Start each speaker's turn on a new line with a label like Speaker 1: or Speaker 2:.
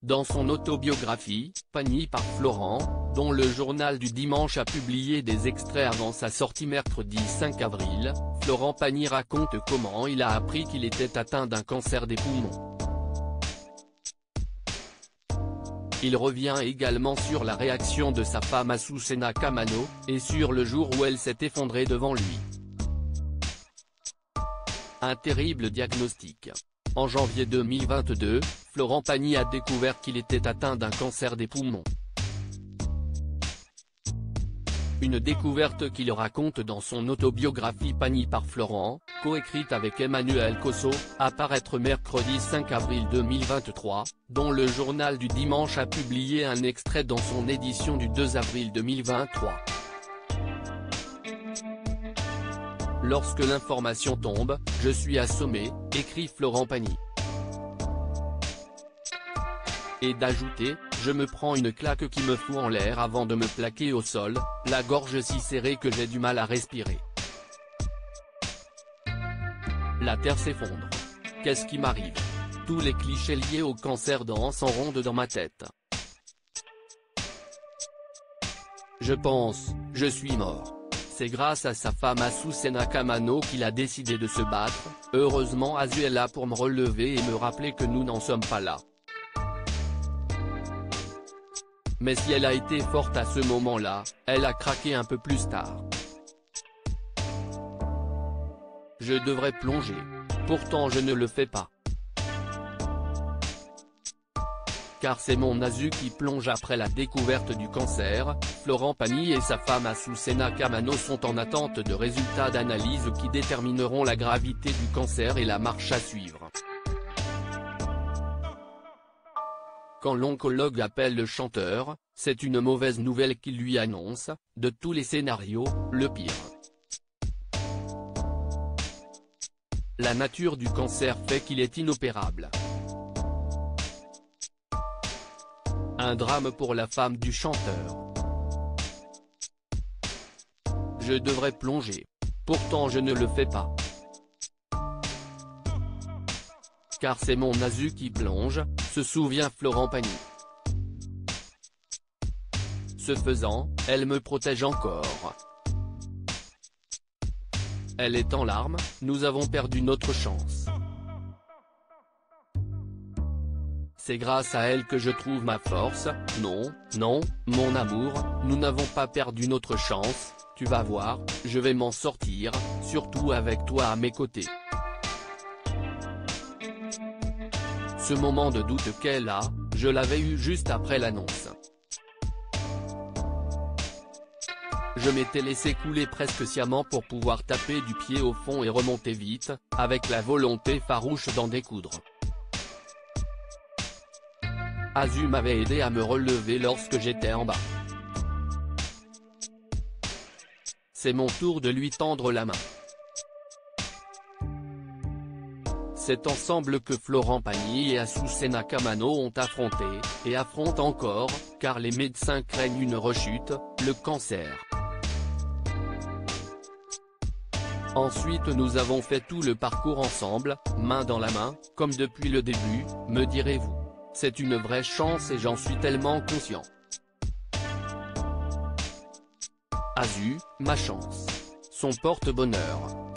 Speaker 1: Dans son autobiographie, Pagny par Florent, dont le journal du dimanche a publié des extraits avant sa sortie mercredi 5 avril, Florent Pagny raconte comment il a appris qu'il était atteint d'un cancer des poumons. Il revient également sur la réaction de sa femme Azucena Kamano, et sur le jour où elle s'est effondrée devant lui. Un terrible diagnostic. En janvier 2022, Florent Pagny a découvert qu'il était atteint d'un cancer des poumons. Une découverte qu'il raconte dans son autobiographie Pagny par Florent, coécrite avec Emmanuel Cosso, à paraître mercredi 5 avril 2023, dont le journal du dimanche a publié un extrait dans son édition du 2 avril 2023. Lorsque l'information tombe, je suis assommé, écrit Florent Pagny. Et d'ajouter, je me prends une claque qui me fout en l'air avant de me plaquer au sol, la gorge si serrée que j'ai du mal à respirer. La terre s'effondre. Qu'est-ce qui m'arrive? Tous les clichés liés au cancer dansent en ronde dans ma tête. Je pense, je suis mort. C'est grâce à sa femme Azucena Kamano qu'il a décidé de se battre. Heureusement Azu est là pour me relever et me rappeler que nous n'en sommes pas là. Mais si elle a été forte à ce moment-là, elle a craqué un peu plus tard. Je devrais plonger. Pourtant je ne le fais pas. Car c'est mon Azu qui plonge après la découverte du cancer. Florent Pagny et sa femme Azucena Kamano sont en attente de résultats d'analyse qui détermineront la gravité du cancer et la marche à suivre. Quand l'oncologue appelle le chanteur, c'est une mauvaise nouvelle qu'il lui annonce, de tous les scénarios, le pire. La nature du cancer fait qu'il est inopérable. Un drame pour la femme du chanteur. Je devrais plonger. Pourtant je ne le fais pas. Car c'est mon Azu qui plonge, se souvient Florent Pagny. Ce faisant, elle me protège encore. Elle est en larmes, nous avons perdu notre chance. C'est grâce à elle que je trouve ma force. Non, non, mon amour, nous n'avons pas perdu notre chance, tu vas voir, je vais m'en sortir, surtout avec toi à mes côtés. Ce moment de doute qu'elle a, je l'avais eu juste après l'annonce. Je m'étais laissé couler presque sciemment pour pouvoir taper du pied au fond et remonter vite, avec la volonté farouche d'en découdre. Azu m'avait aidé à me relever lorsque j'étais en bas. C'est mon tour de lui tendre la main. C'est ensemble que Florent Pagny et Azucena Kamano ont affronté, et affrontent encore, car les médecins craignent une rechute, le cancer. Ensuite nous avons fait tout le parcours ensemble, main dans la main, comme depuis le début, me direz-vous. C'est une vraie chance et j'en suis tellement conscient. Azu, ma chance. Son porte-bonheur.